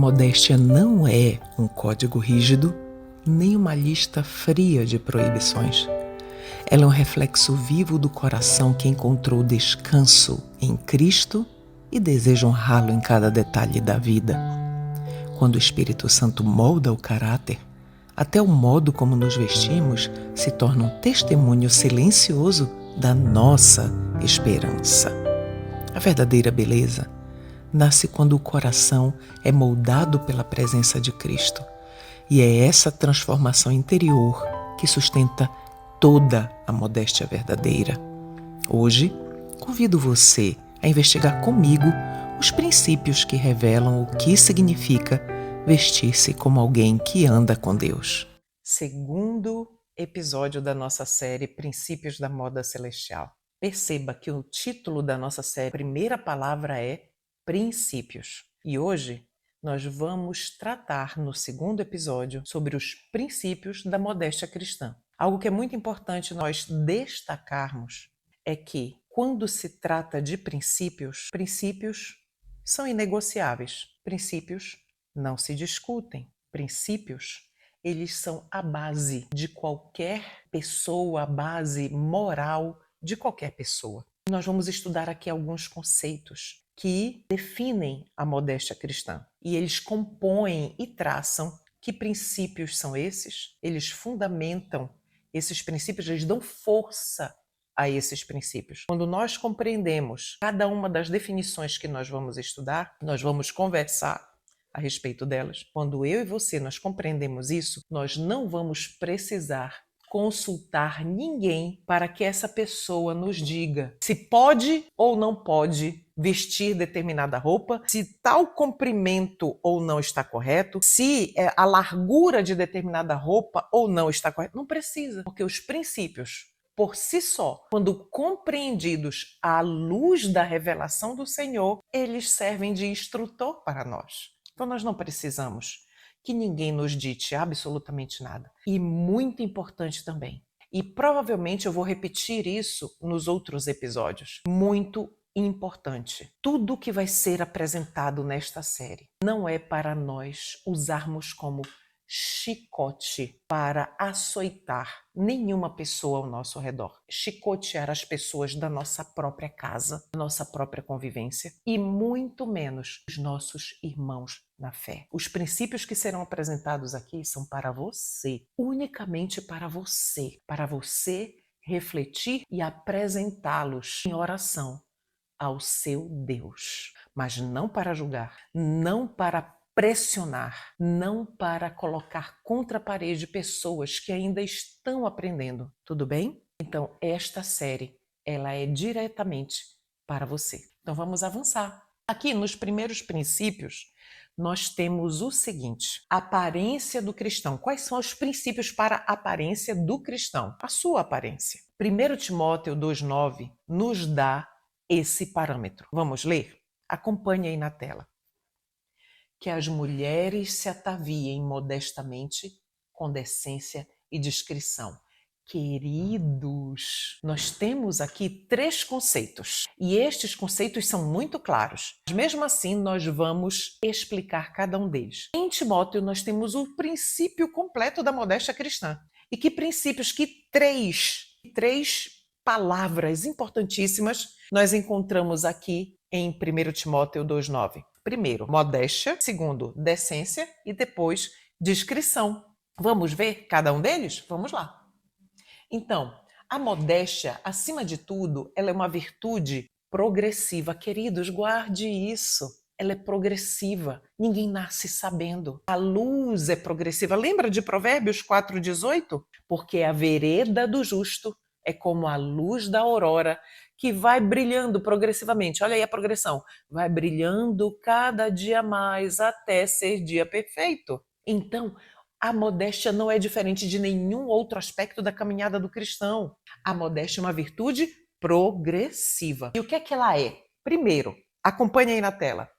modéstia não é um código rígido, nem uma lista fria de proibições. Ela é um reflexo vivo do coração que encontrou descanso em Cristo e deseja honrá-lo em cada detalhe da vida. Quando o Espírito Santo molda o caráter, até o modo como nos vestimos se torna um testemunho silencioso da nossa esperança. A verdadeira beleza nasce quando o coração é moldado pela presença de Cristo. E é essa transformação interior que sustenta toda a modéstia verdadeira. Hoje, convido você a investigar comigo os princípios que revelam o que significa vestir-se como alguém que anda com Deus. Segundo episódio da nossa série Princípios da Moda Celestial. Perceba que o título da nossa série, a primeira palavra é princípios. E hoje nós vamos tratar no segundo episódio sobre os princípios da modéstia cristã. Algo que é muito importante nós destacarmos é que quando se trata de princípios, princípios são inegociáveis. Princípios não se discutem. Princípios, eles são a base de qualquer pessoa, a base moral de qualquer pessoa. Nós vamos estudar aqui alguns conceitos que definem a modéstia cristã. E eles compõem e traçam que princípios são esses. Eles fundamentam esses princípios, eles dão força a esses princípios. Quando nós compreendemos cada uma das definições que nós vamos estudar, nós vamos conversar a respeito delas. Quando eu e você nós compreendemos isso, nós não vamos precisar consultar ninguém para que essa pessoa nos diga se pode ou não pode vestir determinada roupa, se tal comprimento ou não está correto, se a largura de determinada roupa ou não está correta. Não precisa, porque os princípios, por si só, quando compreendidos à luz da revelação do Senhor, eles servem de instrutor para nós. Então nós não precisamos que ninguém nos dite absolutamente nada. E muito importante também, e provavelmente eu vou repetir isso nos outros episódios, muito importante. Tudo que vai ser apresentado nesta série não é para nós usarmos como chicote para açoitar nenhuma pessoa ao nosso redor. Chicotear as pessoas da nossa própria casa, da nossa própria convivência e muito menos os nossos irmãos na fé. Os princípios que serão apresentados aqui são para você, unicamente para você refletir e apresentá-los em oração ao seu Deus, mas não para julgar, não para pressionar, não para colocar contra a parede pessoas que ainda estão aprendendo, tudo bem? Então, esta série, ela é diretamente para você. Então, vamos avançar. Aqui, nos primeiros princípios, nós temos o seguinte: aparência do cristão. Quais são os princípios para a aparência do cristão? A sua aparência. 1 Timóteo 2,9 nos dá esse parâmetro. Vamos ler? Acompanhe aí na tela. Que as mulheres se ataviem modestamente, com decência e discrição. Queridos, nós temos aqui 3 conceitos e estes conceitos são muito claros. Mas mesmo assim, nós vamos explicar cada um deles. Em Timóteo, nós temos o princípio completo da modéstia cristã. E que princípios, que três palavras importantíssimas nós encontramos aqui em 1 Timóteo 2,9. Primeiro, modéstia. Segundo, decência. E depois, discrição. Vamos ver cada um deles? Vamos lá. Então, a modéstia, acima de tudo, ela é uma virtude progressiva. Queridos, guarde isso. Ela é progressiva. Ninguém nasce sabendo. A luz é progressiva. Lembra de Provérbios 4,18? Porque a vereda do justo é como a luz da aurora, que vai brilhando progressivamente. Olha aí a progressão. Vai brilhando cada dia mais até ser dia perfeito. Então, a modéstia não é diferente de nenhum outro aspecto da caminhada do cristão. A modéstia é uma virtude progressiva. E o que é que ela é? Primeiro, acompanhe aí na tela.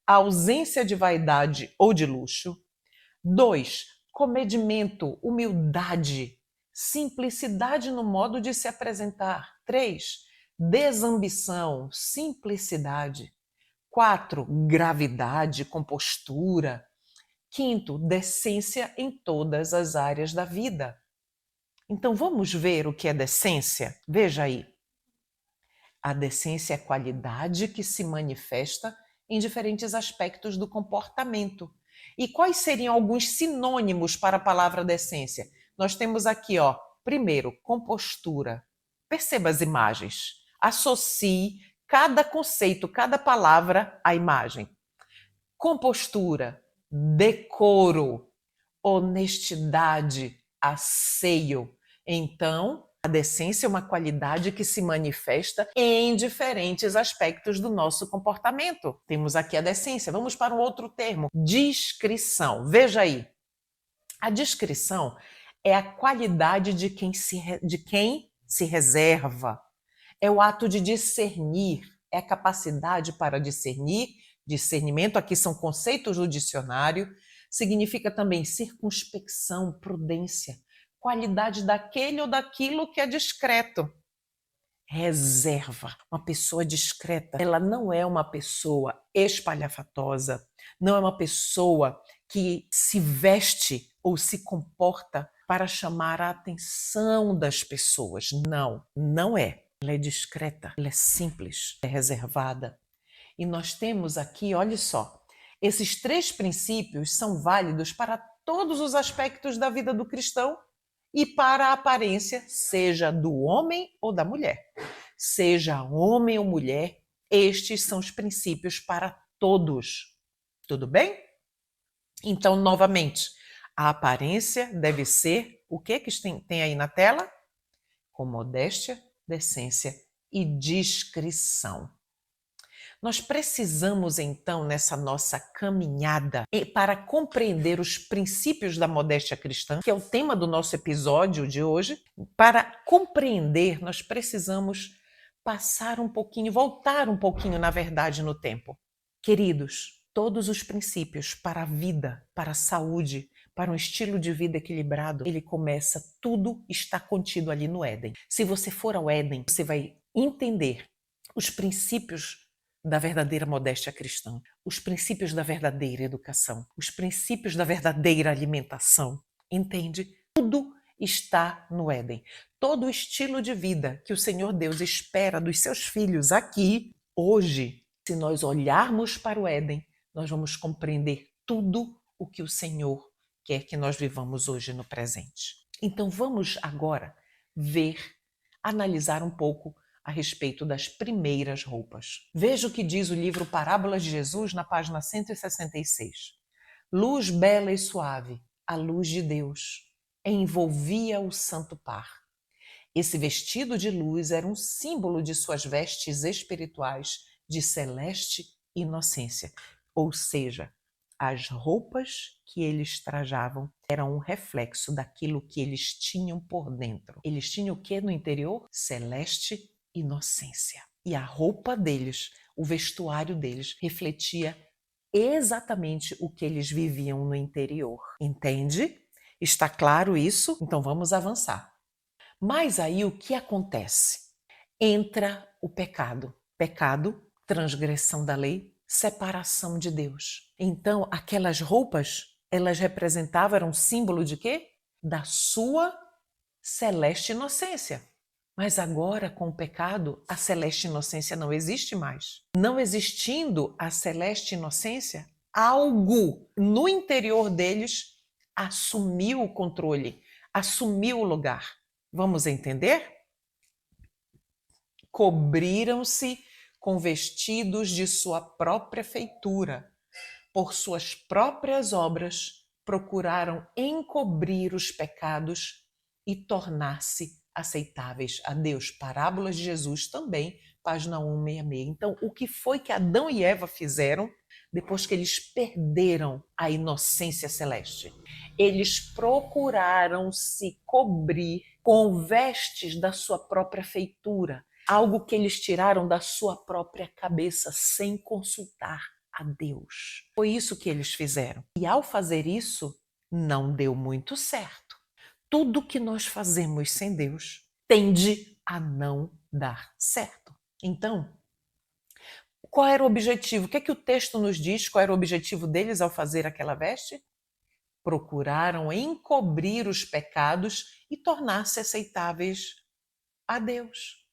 A ausência de vaidade ou de luxo. 2, comedimento, humildade, simplicidade no modo de se apresentar. 3, desambição, simplicidade. 4, gravidade, compostura. Quinto, decência em todas as áreas da vida. Então vamos ver o que é decência? Veja aí. A decência é a qualidade que se manifesta em diferentes aspectos do comportamento. E quais seriam alguns sinônimos para a palavra decência? Nós temos aqui, ó, primeiro, compostura. Perceba as imagens. Associe cada conceito, cada palavra à imagem. Compostura, decoro, honestidade, asseio. Então, a decência é uma qualidade que se manifesta em diferentes aspectos do nosso comportamento. Temos aqui a decência. Vamos para um outro termo, discrição. Veja aí. A discrição é a qualidade de quem se reserva. É o ato de discernir, é a capacidade para discernir. Discernimento, aqui são conceitos do dicionário, significa também circunspecção, prudência, qualidade daquele ou daquilo que é discreto. Reserva, uma pessoa discreta, ela não é uma pessoa espalhafatosa, não é uma pessoa que se veste ou se comporta para chamar a atenção das pessoas. Não, não é. Ela é discreta, ela é simples, é reservada. E nós temos aqui, olha só, esses 3 princípios são válidos para todos os aspectos da vida do cristão e para a aparência, seja do homem ou da mulher. Seja homem ou mulher, estes são os princípios para todos. Tudo bem? Então, novamente, a aparência deve ser o que tem aí na tela? Com modéstia, decência e discrição. Nós precisamos, então, nessa nossa caminhada, para compreender os princípios da modéstia cristã, que é o tema do nosso episódio de hoje, para compreender, nós precisamos passar um pouquinho, voltar um pouquinho, na verdade, no tempo. Queridos, todos os princípios para a vida, para a saúde, para um estilo de vida equilibrado, ele começa, tudo está contido ali no Éden. Se você for ao Éden, você vai entender os princípios da verdadeira modéstia cristã, os princípios da verdadeira educação, os princípios da verdadeira alimentação. Entende? Tudo está no Éden. Todo o estilo de vida que o Senhor Deus espera dos seus filhos aqui, hoje, se nós olharmos para o Éden, nós vamos compreender tudo o que o Senhor quer que nós vivamos hoje no presente. Então vamos agora analisar um pouco a respeito das primeiras roupas. Veja o que diz o livro Parábolas de Jesus na página 166. Luz bela e suave, a luz de Deus, envolvia o santo par. Esse vestido de luz era um símbolo de suas vestes espirituais de celeste inocência, ou seja, as roupas que eles trajavam eram um reflexo daquilo que eles tinham por dentro. Eles tinham o que no interior? Celeste inocência. E a roupa deles, o vestuário deles, refletia exatamente o que eles viviam no interior. Entende? Está claro isso? Então vamos avançar. Mas aí o que acontece? Entra o pecado. Pecado, transgressão da lei, separação de Deus. Então aquelas roupas, elas representavam, eram um símbolo de quê? Da sua celeste inocência. Mas agora, com o pecado, a celeste inocência não existe mais. Não existindo a celeste inocência, algo no interior deles assumiu o controle, assumiu o lugar. Vamos entender? Cobriram-se com vestidos de sua própria feitura. Por suas próprias obras, procuraram encobrir os pecados e tornar-se aceitáveis a Deus. Parábolas de Jesus também, página 166. Então, o que foi que Adão e Eva fizeram depois que eles perderam a inocência celeste? Eles procuraram se cobrir com vestes da sua própria feitura, algo que eles tiraram da sua própria cabeça sem consultar a Deus. Foi isso que eles fizeram. E ao fazer isso, não deu muito certo. Tudo que nós fazemos sem Deus tende a não dar certo. Então, qual era o objetivo? O que é que o texto nos diz? Qual era o objetivo deles ao fazer aquela veste? procuraram encobrir os pecados e tornar-se aceitáveis a Deus.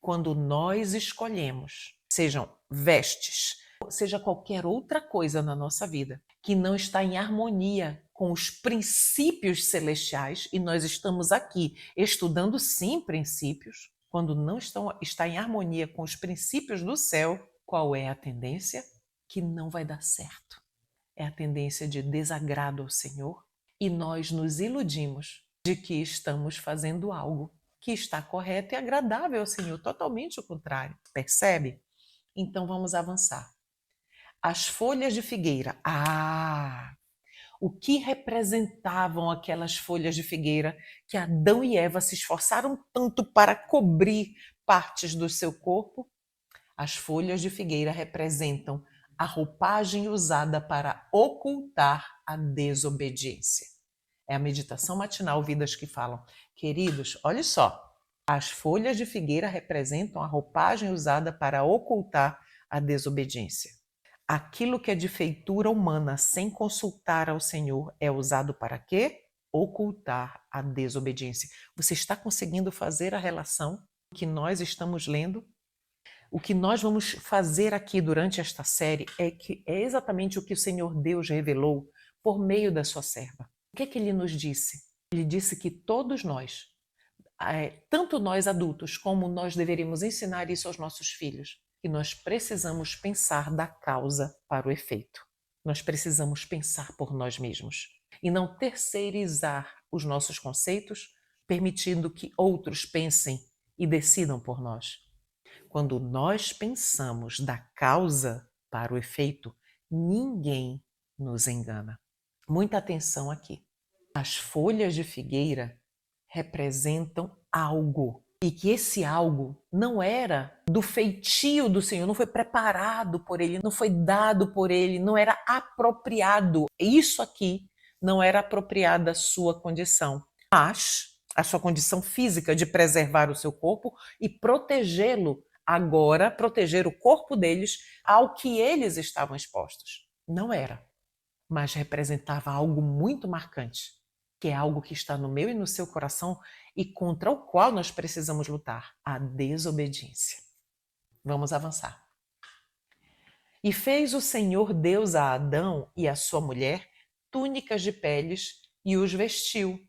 Quando nós escolhemos, sejam vestes, seja qualquer outra coisa na nossa vida, que não está em harmonia com os princípios celestiais, e nós estamos aqui estudando sim princípios, quando não está em harmonia com os princípios do céu, qual é a tendência? Que não vai dar certo. É a tendência de desagrado ao Senhor, e nós nos iludimos de que estamos fazendo algo que está correto e agradável ao Senhor, totalmente o contrário. Percebe? Então vamos avançar. As folhas de figueira. O que representavam aquelas folhas de figueira que Adão e Eva se esforçaram tanto para cobrir partes do seu corpo? As folhas de figueira representam a roupagem usada para ocultar a desobediência. É a meditação matinal Vidas que Falam. Queridos, olha só. As folhas de figueira representam a roupagem usada para ocultar a desobediência. Aquilo que é de feitura humana sem consultar ao Senhor é usado para quê? Ocultar a desobediência. Você está conseguindo fazer a relação que nós estamos lendo? O que nós vamos fazer aqui durante esta série é exatamente o que o Senhor Deus revelou por meio da sua serva. O que é que ele nos disse? Ele disse que todos nós, tanto nós adultos como nós deveríamos ensinar isso aos nossos filhos, que nós precisamos pensar da causa para o efeito. Nós precisamos pensar por nós mesmos e não terceirizar os nossos conceitos, permitindo que outros pensem e decidam por nós. Quando nós pensamos da causa para o efeito, ninguém nos engana. Muita atenção aqui. As folhas de figueira representam algo. E que esse algo não era do feitio do Senhor, não foi preparado por Ele, não foi dado por Ele, não era apropriado. Isso aqui não era apropriado à sua condição, mas a sua condição física de preservar o seu corpo e protegê-lo agora, proteger o corpo deles ao que eles estavam expostos. Não era, mas representava algo muito marcante, que é algo que está no meu e no seu coração e contra o qual nós precisamos lutar, a desobediência. Vamos avançar. E fez o Senhor Deus a Adão e a sua mulher túnicas de peles e os vestiu.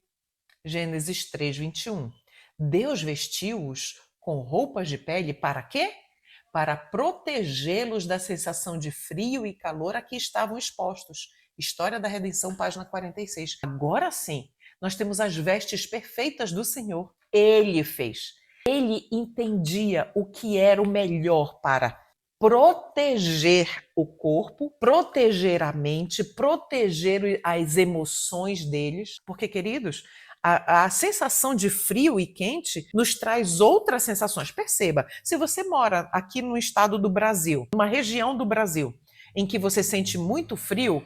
Gênesis 3:21. Deus vestiu-os com roupas de pele para quê? Para protegê-los da sensação de frio e calor a que estavam expostos. História da Redenção, página 46. Agora sim, nós temos as vestes perfeitas do Senhor. Ele fez. Ele entendia o que era o melhor para proteger o corpo, proteger a mente, proteger as emoções deles. Porque, queridos, a sensação de frio e quente nos traz outras sensações. Perceba, se você mora aqui no estado do Brasil, numa região do Brasil, em que você sente muito frio,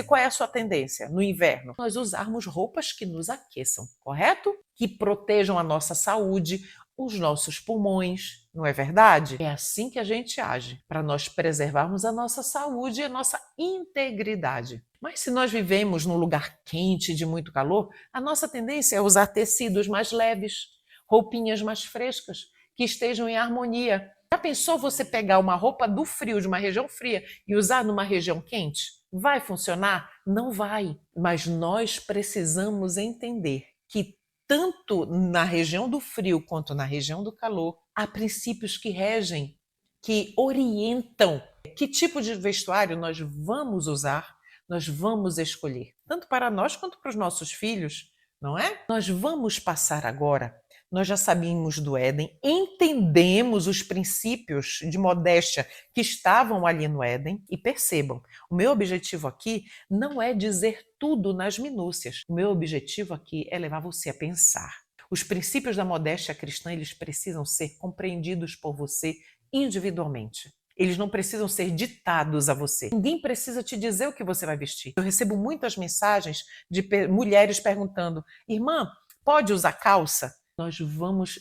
qual é a sua tendência no inverno? Nós usarmos roupas que nos aqueçam, correto? Que protejam a nossa saúde, os nossos pulmões, não é verdade? É assim que a gente age, para nós preservarmos a nossa saúde e a nossa integridade. Mas se nós vivemos num lugar quente, de muito calor, a nossa tendência é usar tecidos mais leves, roupinhas mais frescas, que estejam em harmonia. Já pensou você pegar uma roupa do frio, de uma região fria, e usar numa região quente? Vai funcionar? Não vai. Mas nós precisamos entender que tanto na região do frio quanto na região do calor, há princípios que regem, que orientam que tipo de vestuário nós vamos usar, nós vamos escolher, tanto para nós quanto para os nossos filhos, não é? Nós vamos passar agora. Nós já sabíamos do Éden, entendemos os princípios de modéstia que estavam ali no Éden e percebam, o meu objetivo aqui não é dizer tudo nas minúcias. O meu objetivo aqui é levar você a pensar. Os princípios da modéstia cristã, eles precisam ser compreendidos por você individualmente. Eles não precisam ser ditados a você. Ninguém precisa te dizer o que você vai vestir. Eu recebo muitas mensagens de mulheres perguntando: irmã, pode usar calça? Nós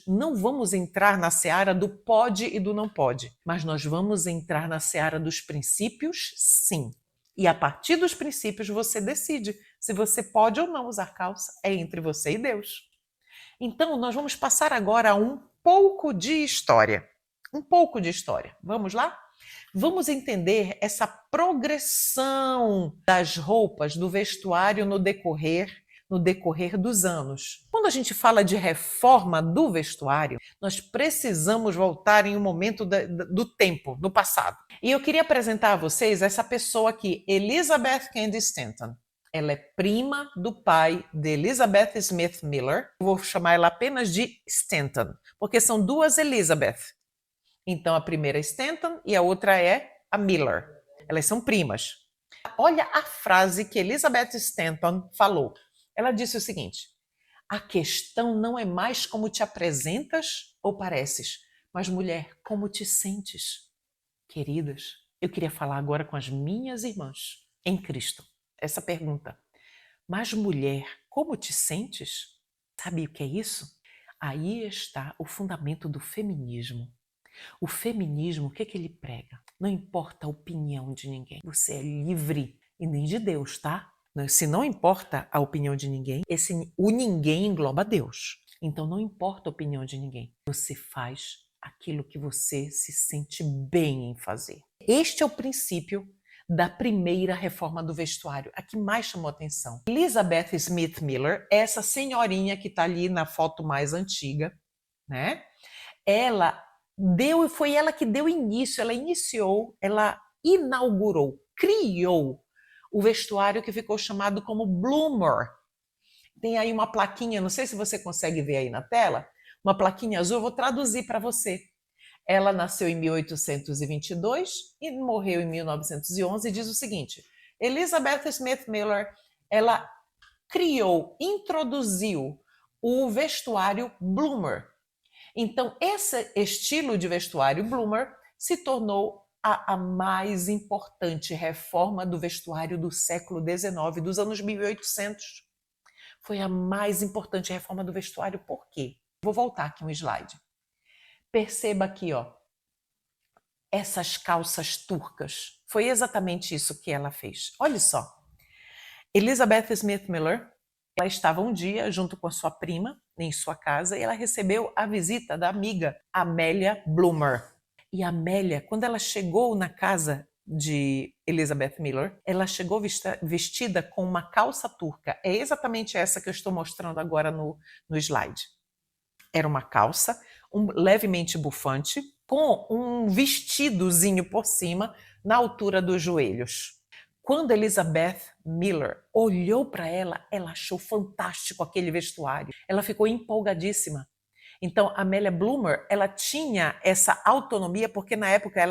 não vamos entrar na seara do pode e do não pode, mas nós vamos entrar na seara dos princípios, sim. E a partir dos princípios você decide se você pode ou não usar calça. É entre você e Deus. Então, nós vamos passar agora a um pouco de história. Um pouco de história. Vamos lá? Vamos entender essa progressão das roupas, do vestuário no decorrer dos anos. Quando a gente fala de reforma do vestuário, nós precisamos voltar em um momento do tempo, no passado. E eu queria apresentar a vocês essa pessoa aqui, Elizabeth Cady Stanton. Ela é prima do pai de Elizabeth Smith Miller. Eu vou chamar ela apenas de Stanton, porque são duas Elizabeth. Então, a primeira é Stanton e a outra é a Miller. Elas são primas. Olha a frase que Elizabeth Stanton falou. Ela disse o seguinte: a questão não é mais como te apresentas ou pareces, mas, mulher, como te sentes. Queridas, eu queria falar agora com as minhas irmãs em Cristo. Essa pergunta. Mas, mulher, como te sentes? Sabe o que é isso? Aí está o fundamento do feminismo. O feminismo, o que é que ele prega? Não importa a opinião de ninguém. Você é livre e nem de Deus, tá? Se não importa a opinião de ninguém, o ninguém engloba Deus. Então não importa a opinião de ninguém. Você faz aquilo que você se sente bem em fazer. Este é o princípio da primeira reforma do vestuário, a que mais chamou atenção. Elizabeth Smith Miller, essa senhorinha que está ali na foto mais antiga, né? Foi ela que deu início, ela inaugurou, criou o vestuário que ficou chamado como bloomer. Tem aí uma plaquinha, não sei se você consegue ver aí na tela, uma plaquinha azul, eu vou traduzir para você. Ela nasceu em 1822 e morreu em 1911 e diz o seguinte: Elizabeth Smith Miller, ela introduziu o vestuário bloomer. Então, esse estilo de vestuário bloomer se tornou a mais importante reforma do vestuário do século XIX, dos anos 1800. Foi a mais importante reforma do vestuário, por quê? Vou voltar aqui um slide. Perceba aqui, ó, essas calças turcas. Foi exatamente isso que ela fez. Olha só. Elizabeth Smith Miller, ela estava um dia junto com a sua prima em sua casa e ela recebeu a visita da amiga Amélia Bloomer. E a Amélia, quando ela chegou na casa de Elizabeth Miller, ela chegou vestida com uma calça turca. É exatamente essa que eu estou mostrando agora no slide. Era uma calça levemente bufante, com um vestidozinho por cima, na altura dos joelhos. Quando Elizabeth Miller olhou para ela, ela achou fantástico aquele vestuário. Ela ficou empolgadíssima. Então, Amélia Bloomer, ela tinha essa autonomia, porque na época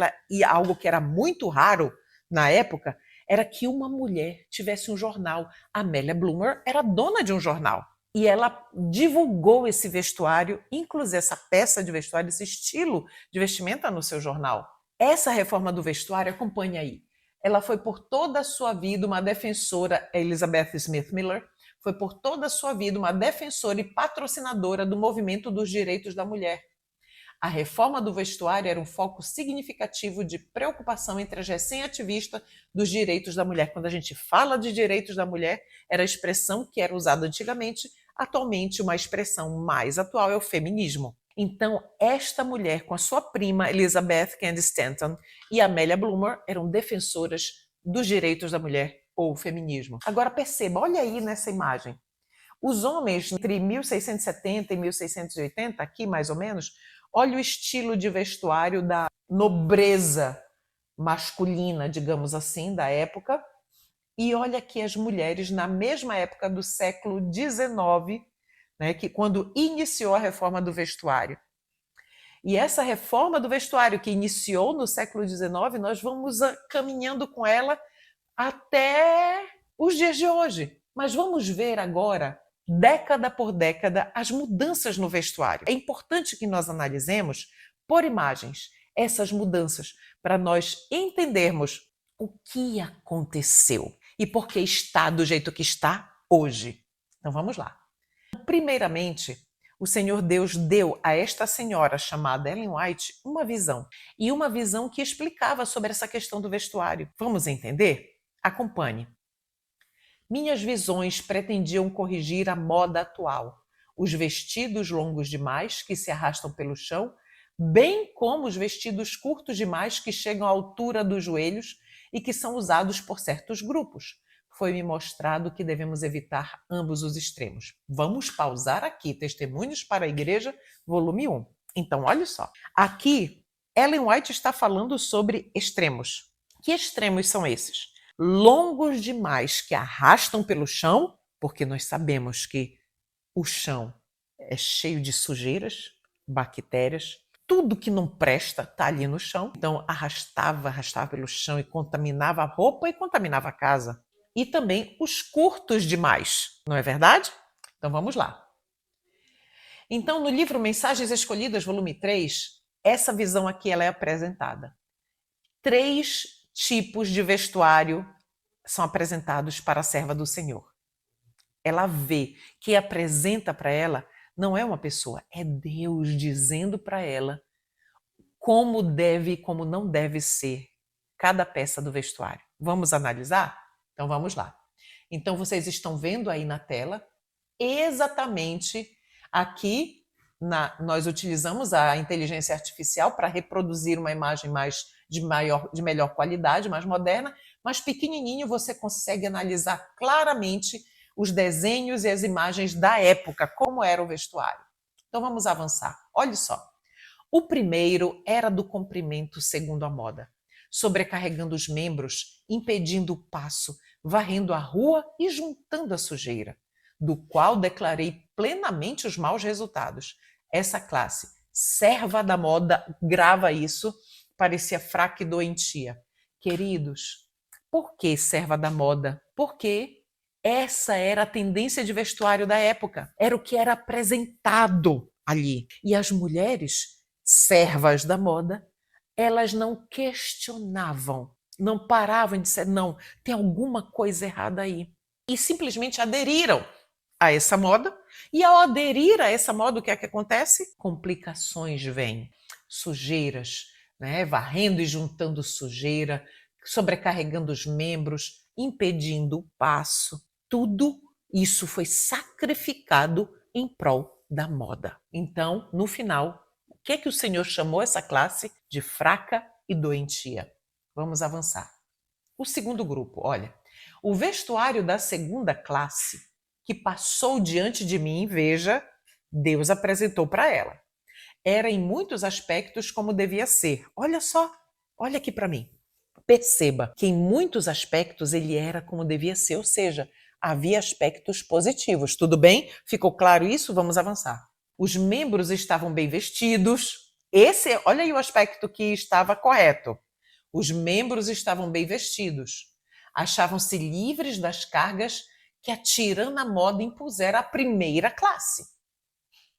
algo que era muito raro na época, era que uma mulher tivesse um jornal. Amélia Bloomer era dona de um jornal. E ela divulgou esse vestuário, inclusive essa peça de vestuário, esse estilo de vestimenta no seu jornal. Essa reforma do vestuário, acompanha aí. Ela foi por toda a sua vida uma defensora, Elizabeth Smith Miller, foi por toda a sua vida uma defensora e patrocinadora do movimento dos direitos da mulher. A reforma do vestuário era um foco significativo de preocupação entre as recém-ativistas dos direitos da mulher. Quando a gente fala de direitos da mulher, era a expressão que era usada antigamente. Atualmente, uma expressão mais atual é o feminismo. Então, esta mulher, com a sua prima Elizabeth Cady Stanton e Amélia Bloomer, eram defensoras dos direitos da mulher ou feminismo. Agora perceba, olha aí nessa imagem. Os homens, entre 1670 e 1680, aqui mais ou menos, olha o estilo de vestuário da nobreza masculina, digamos assim, da época. E olha aqui as mulheres na mesma época do século XIX, né, que quando iniciou a reforma do vestuário. E essa reforma do vestuário que iniciou no século XIX, nós vamos caminhando com ela até os dias de hoje. Mas vamos ver agora, década por década, as mudanças no vestuário. É importante que nós analisemos por imagens essas mudanças para nós entendermos o que aconteceu e por que está do jeito que está hoje. Então vamos lá. Primeiramente, o Senhor Deus deu a esta senhora chamada Ellen White uma visão. E uma visão que explicava sobre essa questão do vestuário. Vamos entender? Acompanhe. Minhas visões pretendiam corrigir a moda atual, os vestidos longos demais que se arrastam pelo chão, bem como os vestidos curtos demais que chegam à altura dos joelhos e que são usados por certos grupos. Foi-me mostrado que devemos evitar ambos os extremos. Vamos pausar aqui, Testemunhos para a Igreja, volume 1. Então, olha só. Aqui, Ellen White está falando sobre extremos. Que extremos são esses? Longos demais que arrastam pelo chão, porque nós sabemos que o chão é cheio de sujeiras, bactérias, tudo que não presta está ali no chão. Então arrastava pelo chão e contaminava a roupa e contaminava a casa. E também os curtos demais, não é verdade? Então vamos lá. Então no livro Mensagens Escolhidas, volume 3, essa visão aqui ela é apresentada. 3 tipos de vestuário são apresentados para a serva do Senhor. Ela vê que apresenta para ela não é uma pessoa, é Deus dizendo para ela como deve e como não deve ser cada peça do vestuário. Vamos analisar? Então vamos lá. Então vocês estão vendo aí na tela exatamente aqui nós utilizamos a inteligência artificial para reproduzir uma imagem de melhor qualidade, mais moderna, mas pequenininho você consegue analisar claramente os desenhos e as imagens da época, como era o vestuário. Então vamos avançar. Olha só. O primeiro era do comprimento segundo a moda, sobrecarregando os membros, impedindo o passo, varrendo a rua e juntando a sujeira, do qual declarei plenamente os maus resultados. Essa classe, serva da moda, grava isso, parecia fraca e doentia. Queridos, por que serva da moda? Porque essa era a tendência de vestuário da época, era o que era apresentado ali. E as mulheres, servas da moda, elas não questionavam, não paravam de dizer, não, tem alguma coisa errada aí. E simplesmente aderiram a essa moda, e ao aderir a essa moda, o que é que acontece? Complicações vêm, sujeiras, né? Varrendo e juntando sujeira, sobrecarregando os membros, impedindo o passo. Tudo isso foi sacrificado em prol da moda. Então, no final, o que é que o Senhor chamou essa classe? De fraca e doentia. Vamos avançar. O segundo grupo, olha, o vestuário da segunda classe que passou diante de mim, veja, Deus apresentou para ela. Era em muitos aspectos como devia ser. Olha só, olha aqui para mim. Perceba que em muitos aspectos ele era como devia ser, ou seja, havia aspectos positivos. Tudo bem? Ficou claro isso? Vamos avançar. Os membros estavam bem vestidos. Olha aí o aspecto que estava correto. Os membros estavam bem vestidos. Achavam-se livres das cargas que a tirana moda impusera à primeira classe.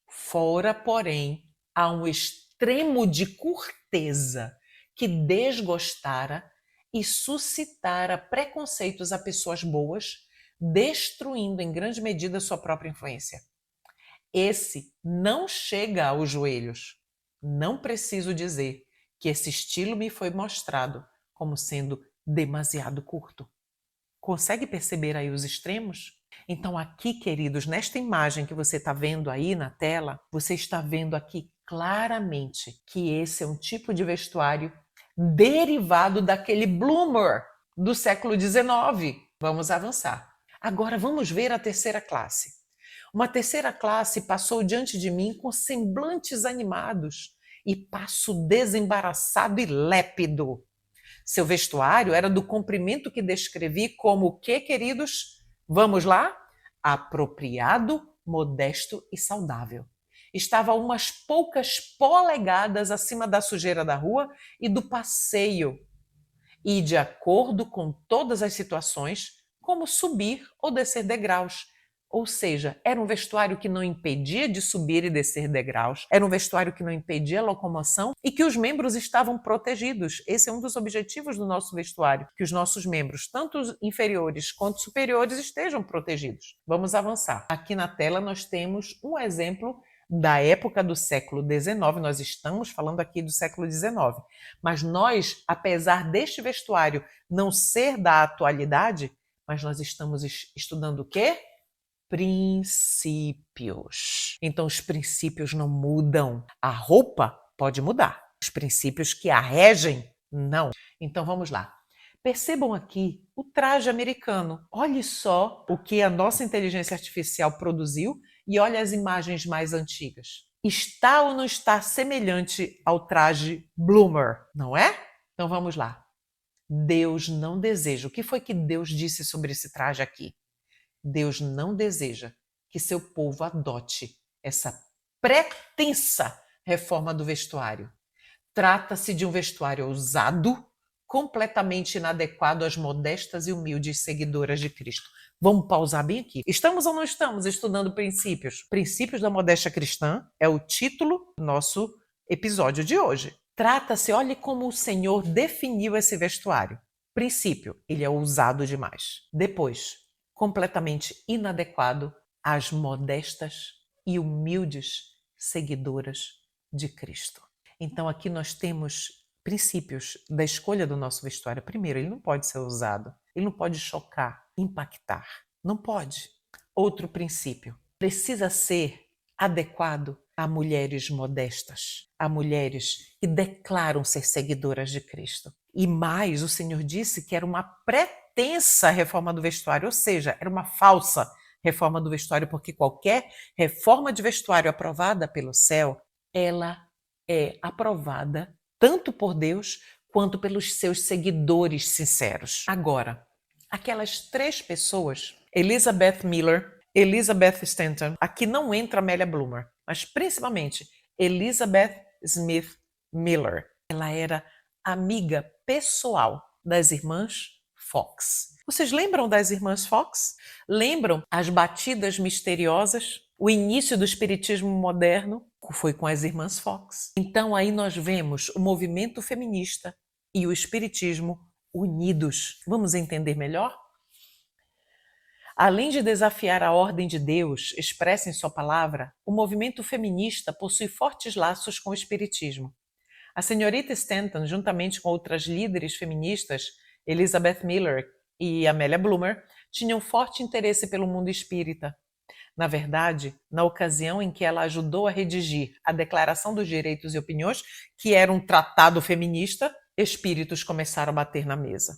Fora, porém, há um extremo de curteza que desgostara e suscitara preconceitos a pessoas boas, destruindo em grande medida sua própria influência. Esse não chega aos joelhos. Não preciso dizer que esse estilo me foi mostrado como sendo demasiado curto. Consegue perceber aí os extremos? Então aqui, queridos, nesta imagem que você está vendo aí na tela, você está vendo aqui claramente que esse é um tipo de vestuário derivado daquele bloomer do século XIX. Vamos avançar. Agora vamos ver a terceira classe. Uma terceira classe passou diante de mim com semblantes animados e passo desembaraçado e lépido. Seu vestuário era do comprimento que descrevi como o quê, queridos? Vamos lá? Apropriado, modesto e saudável. Estava umas poucas polegadas acima da sujeira da rua e do passeio. E de acordo com todas as situações, como subir ou descer degraus. Ou seja, era um vestuário que não impedia de subir e descer degraus, era um vestuário que não impedia a locomoção e que os membros estavam protegidos. Esse é um dos objetivos do nosso vestuário, que os nossos membros, tanto inferiores quanto superiores, estejam protegidos. Vamos avançar. Aqui na tela nós temos um exemplo da época do século XIX, nós estamos falando aqui do século XIX, mas nós, apesar deste vestuário não ser da atualidade, mas nós estamos estudando o quê? Princípios. Então, os princípios não mudam. A roupa pode mudar. Os princípios que a regem, não. Então, vamos lá. Percebam aqui o traje americano. Olhe só o que a nossa inteligência artificial produziu e olhe as imagens mais antigas. Está ou não está semelhante ao traje Bloomer, não é? Então, vamos lá. Deus não deseja. O que foi que Deus disse sobre esse traje aqui? Deus não deseja que seu povo adote essa pretensa reforma do vestuário. Trata-se de um vestuário ousado, completamente inadequado às modestas e humildes seguidoras de Cristo. Vamos pausar bem aqui. Estamos ou não estamos estudando princípios? Princípios da modéstia cristã é o título do nosso episódio de hoje. Trata-se, olhe como o Senhor definiu esse vestuário. Princípio, ele é ousado demais. Depois, completamente inadequado às modestas e humildes seguidoras de Cristo. Então aqui nós temos princípios da escolha do nosso vestuário. Primeiro, ele não pode ser ousado, ele não pode chocar, impactar, não pode. Outro princípio, precisa ser adequado a mulheres modestas, a mulheres que declaram ser seguidoras de Cristo. E mais, o Senhor disse que era uma pretensa reforma do vestuário, ou seja, era uma falsa reforma do vestuário, porque qualquer reforma de vestuário aprovada pelo céu, ela é aprovada tanto por Deus quanto pelos seus seguidores sinceros. Agora, aquelas três pessoas, Elizabeth Miller, Elizabeth Stanton, aqui não entra Amélia Bloomer, mas principalmente Elizabeth Smith Miller. Ela era amiga pessoal das irmãs Fox. Vocês lembram das irmãs Fox? Lembram as batidas misteriosas? O início do espiritismo moderno foi com as irmãs Fox. Então aí nós vemos o movimento feminista e o espiritismo unidos. Vamos entender melhor? Além de desafiar a ordem de Deus expressa em sua palavra, o movimento feminista possui fortes laços com o espiritismo. A senhorita Stanton, juntamente com outras líderes feministas, Elizabeth Miller e Amélia Bloomer, tinham forte interesse pelo mundo espírita. Na verdade, na ocasião em que ela ajudou a redigir a Declaração dos Direitos e Opiniões, que era um tratado feminista, espíritos começaram a bater na mesa.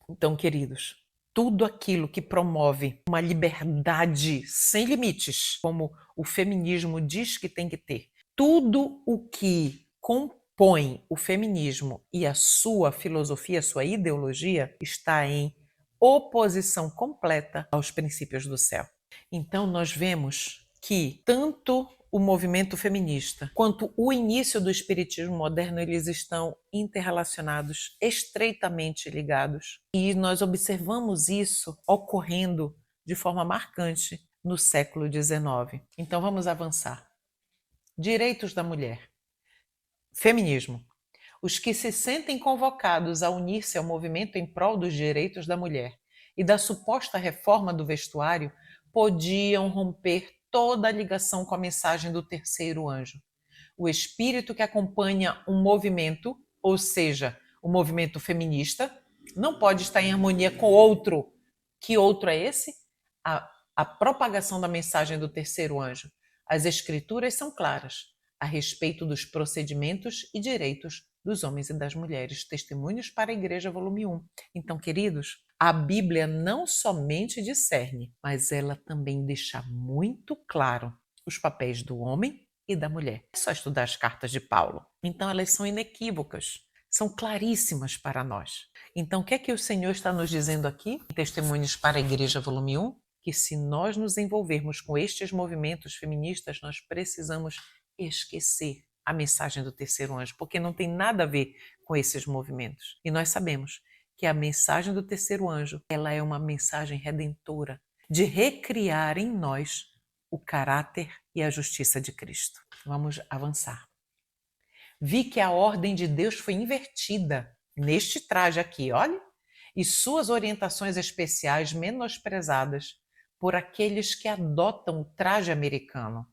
Então, queridos, tudo aquilo que promove uma liberdade sem limites, como o feminismo diz que tem que ter, tudo o que compõe o feminismo e a sua filosofia, a sua ideologia, está em oposição completa aos princípios do céu. Então, nós vemos que tanto o movimento feminista quanto o início do espiritismo moderno, eles estão interrelacionados, estreitamente ligados. E nós observamos isso ocorrendo de forma marcante no século XIX. Então, vamos avançar. Direitos da mulher. Feminismo. Os que se sentem convocados a unir-se ao movimento em prol dos direitos da mulher e da suposta reforma do vestuário podiam romper toda a ligação com a mensagem do terceiro anjo. O espírito que acompanha um movimento, ou seja, o movimento feminista, não pode estar em harmonia com outro. Que outro é esse? A propagação da mensagem do terceiro anjo. As escrituras são claras a respeito dos procedimentos e direitos dos homens e das mulheres. Testemunhos para a Igreja, volume 1. Então, queridos, a Bíblia não somente discerne, mas ela também deixa muito claro os papéis do homem e da mulher. É só estudar as cartas de Paulo. Então, elas são inequívocas, são claríssimas para nós. Então, o que é que o Senhor está nos dizendo aqui? Testemunhos para a Igreja, volume 1, que se nós nos envolvermos com estes movimentos feministas, nós precisamos esquecer a mensagem do terceiro anjo, porque não tem nada a ver com esses movimentos. E nós sabemos que a mensagem do terceiro anjo, ela é uma mensagem redentora, de recriar em nós o caráter e a justiça de Cristo. Vamos avançar. Vi que a ordem de Deus foi invertida neste traje aqui, olha, e suas orientações especiais menosprezadas por aqueles que adotam o traje americano.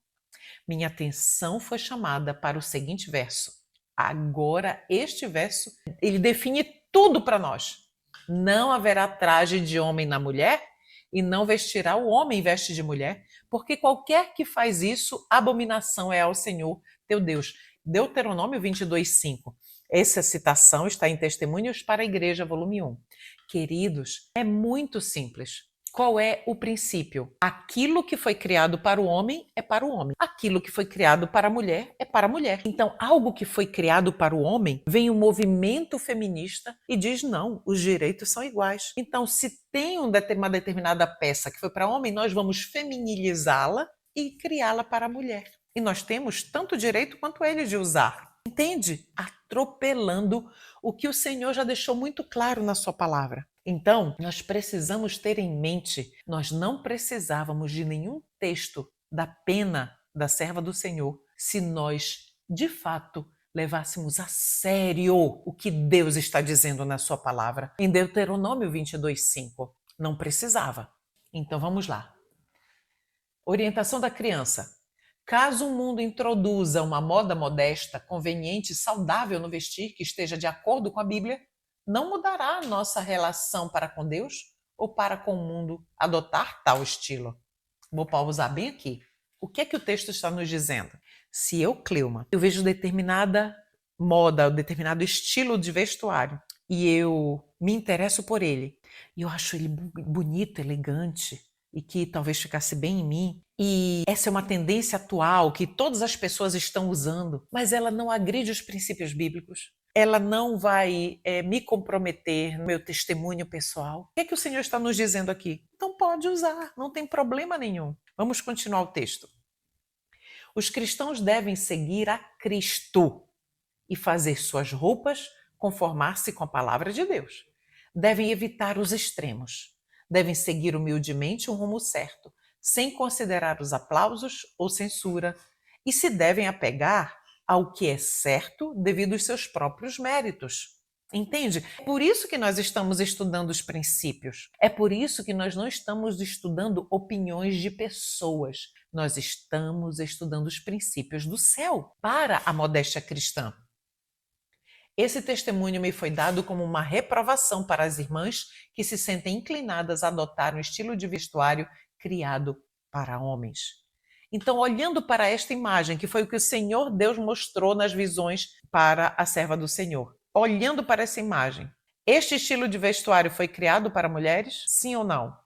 Minha atenção foi chamada para o seguinte verso. Agora, este verso, ele define tudo para nós. Não haverá traje de homem na mulher, e não vestirá o homem veste de mulher, porque qualquer que faz isso, abominação é ao Senhor teu Deus. Deuteronômio 22:5. Essa citação está em Testemunhos para a Igreja, volume 1. Queridos, é muito simples. Qual é o princípio? Aquilo que foi criado para o homem é para o homem. Aquilo que foi criado para a mulher é para a mulher. Então, algo que foi criado para o homem, vem o movimento feminista e diz não, os direitos são iguais. Então, se tem uma determinada peça que foi para homem, nós vamos feminilizá-la e criá-la para a mulher. E nós temos tanto direito quanto ele de usar. Entende? Atropelando o que o Senhor já deixou muito claro na sua palavra. Então, nós precisamos ter em mente, nós não precisávamos de nenhum texto da pena da serva do Senhor se nós, de fato, levássemos a sério o que Deus está dizendo na sua palavra. Em Deuteronômio 22:5, não precisava. Então, vamos lá. Orientação da criança. Caso o mundo introduza uma moda modesta, conveniente e saudável no vestir que esteja de acordo com a Bíblia, não mudará a nossa relação para com Deus ou para com o mundo adotar tal estilo. Vou pausar bem aqui. O que é que o texto está nos dizendo? Se eu, Cleuma, eu vejo determinada moda, determinado estilo de vestuário e eu me interesso por ele, e eu acho ele bonito, elegante, e que talvez ficasse bem em mim, e essa é uma tendência atual que todas as pessoas estão usando, mas ela não agride os princípios bíblicos. Ela não vai me comprometer no meu testemunho pessoal. O que é que o Senhor está nos dizendo aqui? Então pode usar, não tem problema nenhum. Vamos continuar o texto. Os cristãos devem seguir a Cristo e fazer suas roupas conformar-se com a palavra de Deus. Devem evitar os extremos. Devem seguir humildemente o rumo certo, sem considerar os aplausos ou censura, e se devem apegar ao que é certo devido aos seus próprios méritos. Entende? É por isso que nós estamos estudando os princípios. É por isso que nós não estamos estudando opiniões de pessoas. Nós estamos estudando os princípios do céu para a modéstia cristã. Esse testemunho me foi dado como uma reprovação para as irmãs que se sentem inclinadas a adotar um estilo de vestuário criado para homens. Então, olhando para esta imagem, que foi o que o Senhor Deus mostrou nas visões para a serva do Senhor, olhando para essa imagem, este estilo de vestuário foi criado para mulheres? Sim ou não?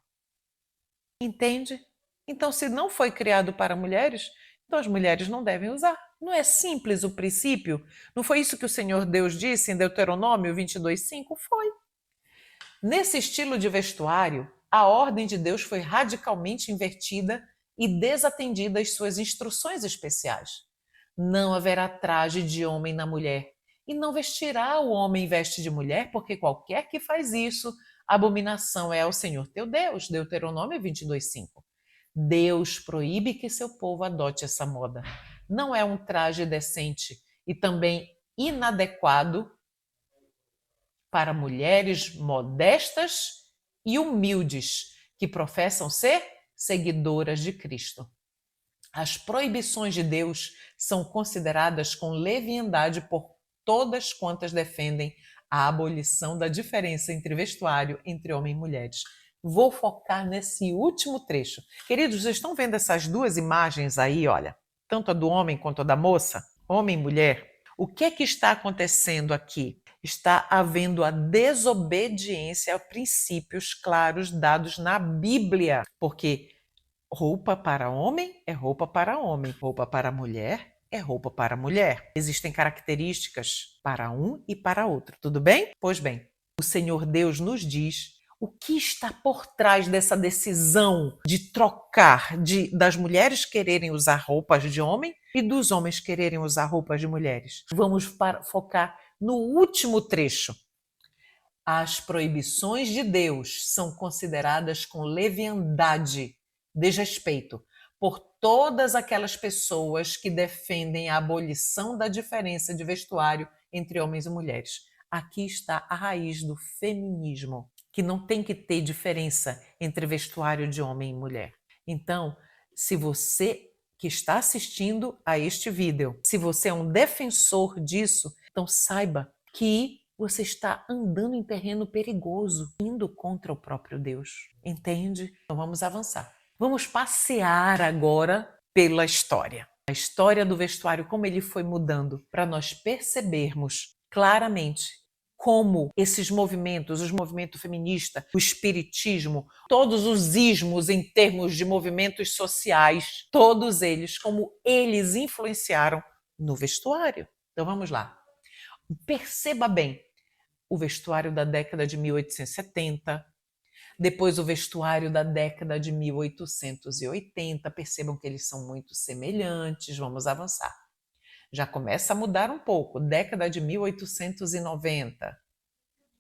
Entende? Então, se não foi criado para mulheres, então as mulheres não devem usar. Não é simples o princípio? Não foi isso que o Senhor Deus disse em Deuteronômio 22:5? Foi. Nesse estilo de vestuário, a ordem de Deus foi radicalmente invertida e desatendida às suas instruções especiais. Não haverá traje de homem na mulher, e não vestirá o homem veste de mulher, porque qualquer que faz isso, abominação é ao Senhor teu Deus. Deuteronômio 22:5. Deus proíbe que seu povo adote essa moda. Não é um traje decente e também inadequado para mulheres modestas e humildes que professam ser seguidoras de Cristo. As proibições de Deus são consideradas com leviandade por todas quantas defendem a abolição da diferença entre vestuário entre homens e mulheres. Vou focar nesse último trecho. Queridos, vocês estão vendo essas duas imagens aí, olha? Tanto a do homem quanto a da moça? Homem e mulher. O que é que está acontecendo aqui? Está havendo a desobediência a princípios claros dados na Bíblia. Porque roupa para homem é roupa para homem, roupa para mulher é roupa para mulher. Existem características para um e para outro, tudo bem? Pois bem, o Senhor Deus nos diz o que está por trás dessa decisão de trocar, das mulheres quererem usar roupas de homem e dos homens quererem usar roupas de mulheres. Vamos focar no último trecho. As proibições de Deus são consideradas com leviandade, desrespeito, por todas aquelas pessoas que defendem a abolição da diferença de vestuário entre homens e mulheres. Aqui está a raiz do feminismo, que não tem que ter diferença entre vestuário de homem e mulher. Então, se você que está assistindo a este vídeo. Se você é um defensor disso, então saiba que você está andando em terreno perigoso, indo contra o próprio Deus. Entende? Então vamos avançar. Vamos passear agora pela história. A história do vestuário, como ele foi mudando, para nós percebermos claramente como esses movimentos, o movimento feminista, o espiritismo, todos os ismos em termos de movimentos sociais, todos eles, como eles influenciaram no vestuário. Então vamos lá. Perceba bem, o vestuário da década de 1870, depois o vestuário da década de 1880, percebam que eles são muito semelhantes, vamos avançar. Já começa a mudar um pouco, década de 1890.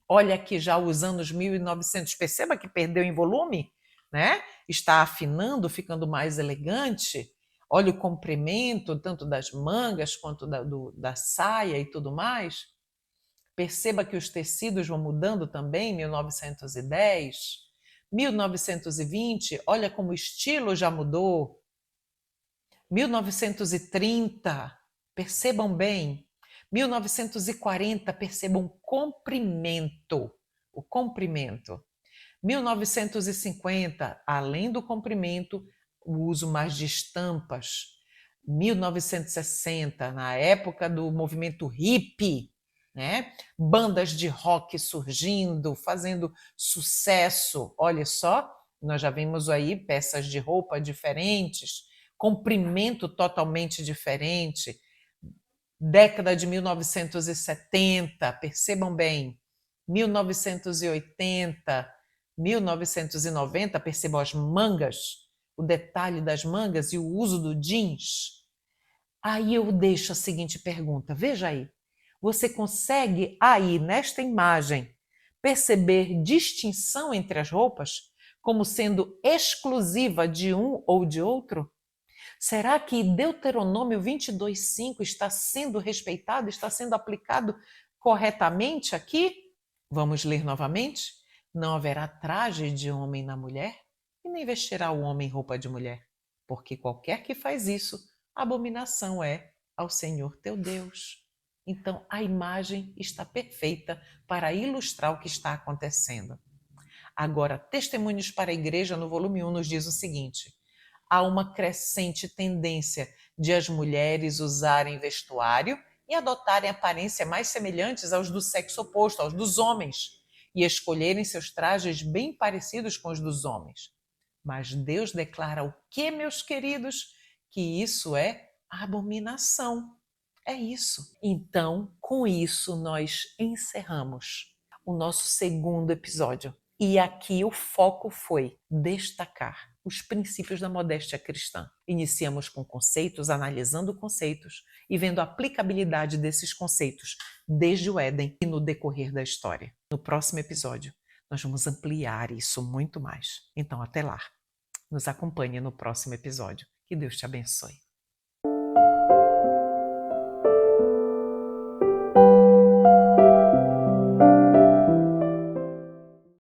Olha aqui já os anos 1900, perceba que perdeu em volume, né? Está afinando, ficando mais elegante. Olha o comprimento, tanto das mangas quanto da saia e tudo mais. Perceba que os tecidos vão mudando também, 1910. 1920, olha como o estilo já mudou. 1930, percebam bem. 1940, percebam o comprimento. 1950, além do comprimento, o uso mais de estampas. 1960, na época do movimento hippie, né? Bandas de rock surgindo, fazendo sucesso. Olha só, nós já vimos aí peças de roupa diferentes, comprimento totalmente diferente. Década de 1970, percebam bem, 1980, 1990, percebam as mangas, o detalhe das mangas e o uso do jeans. Aí eu deixo a seguinte pergunta, veja aí, você consegue aí nesta imagem perceber distinção entre as roupas como sendo exclusiva de um ou de outro? Será que Deuteronômio 22:5 está sendo respeitado, está sendo aplicado corretamente aqui? Vamos ler novamente? Não haverá traje de homem na mulher, e nem vestirá o homem roupa de mulher, porque qualquer que faz isso, abominação é ao Senhor teu Deus. Então, a imagem está perfeita para ilustrar o que está acontecendo. Agora, Testemunhos para a Igreja, no volume 1, nos diz o seguinte: há uma crescente tendência de as mulheres usarem vestuário e adotarem aparência mais semelhantes aos do sexo oposto, aos dos homens, e escolherem seus trajes bem parecidos com os dos homens. Mas Deus declara o que, meus queridos? Que isso é abominação. É isso. Então, com isso, nós encerramos o nosso segundo episódio. E aqui o foco foi destacar os princípios da modéstia cristã. Iniciamos com conceitos, analisando conceitos e vendo a aplicabilidade desses conceitos desde o Éden e no decorrer da história. No próximo episódio, nós vamos ampliar isso muito mais. Então, até lá. Nos acompanhe no próximo episódio. Que Deus te abençoe.